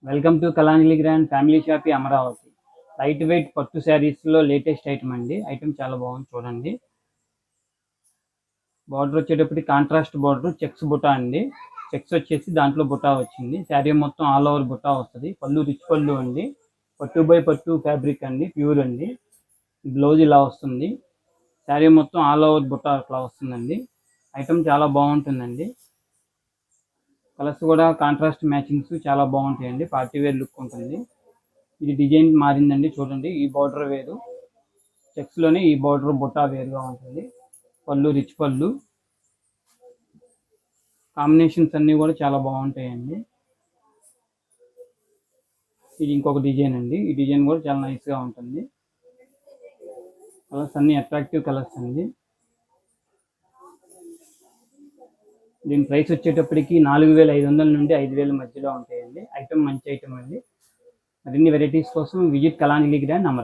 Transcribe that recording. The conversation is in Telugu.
Welcome to Kalanjali grand family shoppe Amaravati. Light weight పట్టు శారీస్లో లేటెస్ట్ ఐటమ్ అండి. ఐటమ్ చాలా బాగుంది చూడండి. బార్డర్ వచ్చేటప్పటికి కాంట్రాస్ట్ బార్డర్, చెక్స్ బుటా అండి. చెక్స్ వచ్చేసి దాంట్లో బుటా వచ్చింది. శారీ మొత్తం ఆల్ ఓవర్ బుటా వస్తుంది. పళ్ళు రిచ్ పళ్ళు అండి. పట్టు బై పట్టు ఫ్యాబ్రిక్ అండి, ప్యూర్ అండి. బ్లౌజ్ ఇలా వస్తుంది. శారీ మొత్తం ఆల్ ఓవర్ బుటా అట్లా వస్తుందండి. ఐటమ్ చాలా బాగుంటుందండి. కలర్స్ కూడా కాంట్రాస్ట్ మ్యాచింగ్స్ చాలా బాగుంటాయండి. పార్టీ వేర్ లుక్ ఉంటుంది. ఇది డిజైన్ మారిందండి చూడండి. ఈ బార్డర్ వేరు, చెక్స్లోనే ఈ బార్డర్ బుట్టా వేరుగా ఉంటుంది. పళ్ళు రిచ్ పళ్ళు, కాంబినేషన్స్ అన్నీ కూడా చాలా బాగుంటాయండి. ఇది ఇంకొక డిజైన్ అండి. ఈ డిజైన్ కూడా చాలా నైస్గా ఉంటుంది. కలర్స్ అన్నీ అట్రాక్టివ్ కలర్స్ అండి. దీని ప్రైస్ వచ్చేటప్పటికి 4500 నుండి 5000 మధ్యలో ఉంటాయండి. ఐటమ్ మంచి ఐటమ్ అండి. మరిన్ని వెరైటీస్ కోసం విజిట్ కలాంజలి గ్రాండ్ అమరావతి.